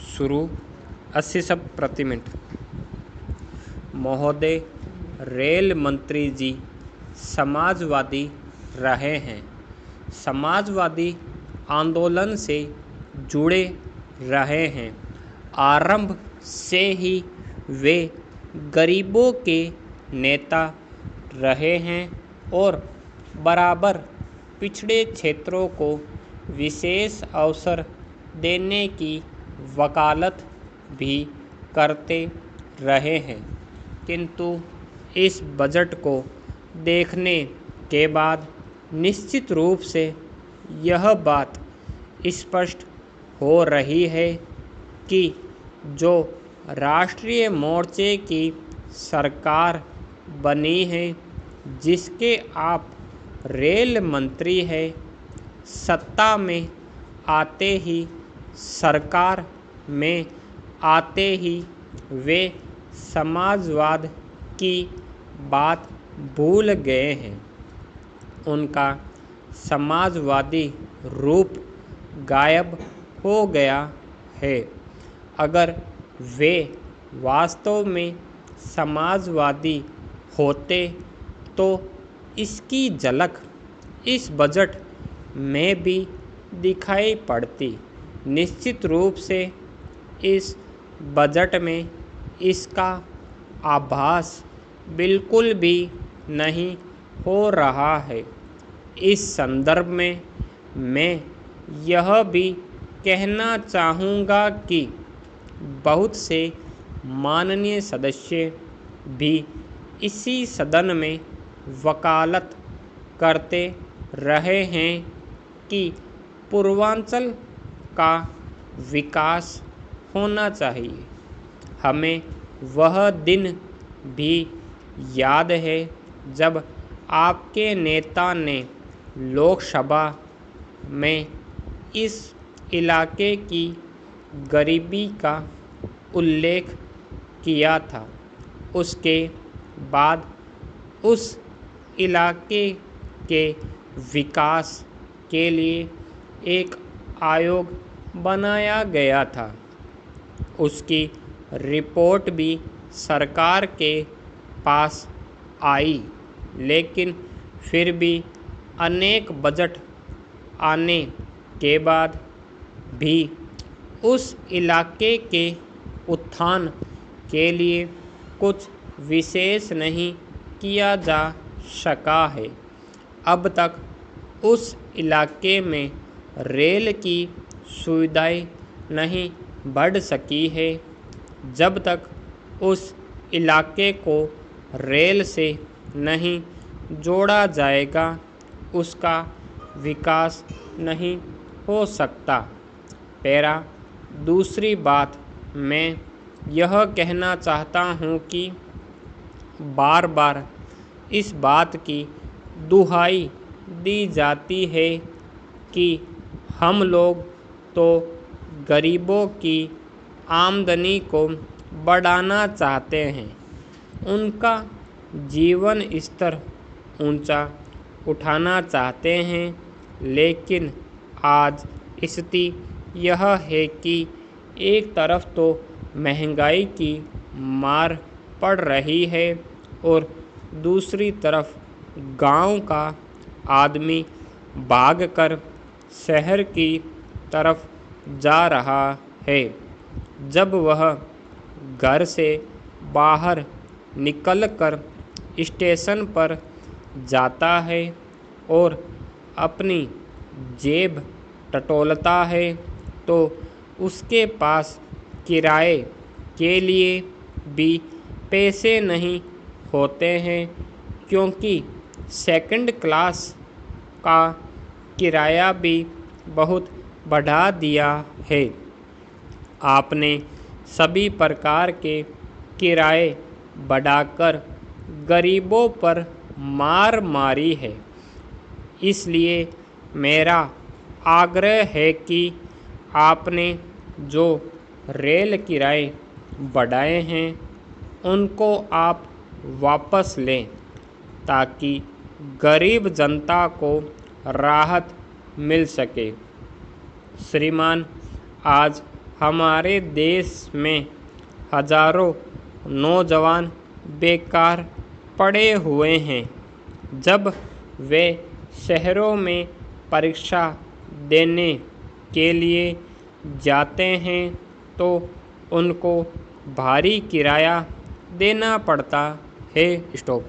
शुरू 80 शब्द प्रति मिनट। महोदय, रेल मंत्री जी समाजवादी रहे हैं। समाजवादी आंदोलन से जुड़े रहे हैं। आरंभ से ही वे गरीबों के नेता रहे हैं और बराबर पिछड़े क्षेत्रों को विशेष अवसर देने की वकालत भी करते रहे हैं। किंतु इस बजट को देखने के बाद निश्चित रूप से यह बात स्पष्ट हो रही है कि जो राष्ट्रीय मोर्चे की सरकार बनी है, जिसके आप रेल मंत्री हैं, सत्ता में आते ही, सरकार में आते ही वे समाजवाद की बात भूल गए हैं। उनका समाजवादी रूप गायब हो गया है। अगर वे वास्तव में समाजवादी होते तो इसकी झलक इस बजट में भी दिखाई पड़ती। निश्चित रूप से इस बजट में इसका आभास बिल्कुल भी नहीं हो रहा है। इस संदर्भ में मैं यह भी कहना चाहूँगा कि बहुत से माननीय सदस्य भी इसी सदन में वकालत करते रहे हैं कि पूर्वांचल का विकास होना चाहिए। हमें वह दिन भी याद है जब आपके नेता ने लोकसभा में इस इलाके की गरीबी का उल्लेख किया था। उसके बाद उस इलाके के विकास के लिए एक आयोग बनाया गया था। उसकी रिपोर्ट भी सरकार के पास आई, लेकिन फिर भी अनेक बजट आने के बाद भी उस इलाके के उत्थान के लिए कुछ विशेष नहीं किया जा सका है। अब तक उस इलाके में रेल की सुविधाएं नहीं बढ़ सकी है। जब तक उस इलाके को रेल से नहीं जोड़ा जाएगा, उसका विकास नहीं हो सकता। दूसरी बात मैं यह कहना चाहता हूँ कि बार बार इस बात की दुहाई दी जाती है कि हम लोग तो गरीबों की आमदनी को बढ़ाना चाहते हैं, उनका जीवन स्तर ऊंचा उठाना चाहते हैं। लेकिन आज स्थिति यह है कि एक तरफ तो महंगाई की मार पड़ रही है और दूसरी तरफ गांव का आदमी भागकर शहर की तरफ जा रहा है। जब वह घर से बाहर निकलकर स्टेशन पर जाता है और अपनी जेब टटोलता है तो उसके पास किराए के लिए भी पैसे नहीं होते हैं, क्योंकि सेकंड क्लास का किराया भी बहुत बढ़ा दिया है। आपने सभी प्रकार के किराए बढ़ाकर गरीबों पर मार मारी है। इसलिए मेरा आग्रह है कि आपने जो रेल किराए बढ़ाए हैं उनको आप वापस लें, ताकि गरीब जनता को राहत मिल सके। श्रीमान, आज हमारे देश में हजारों नौजवान बेकार पड़े हुए हैं। जब वे शहरों में परीक्षा देने के लिए जाते हैं तो उनको भारी किराया देना पड़ता है। स्टॉप।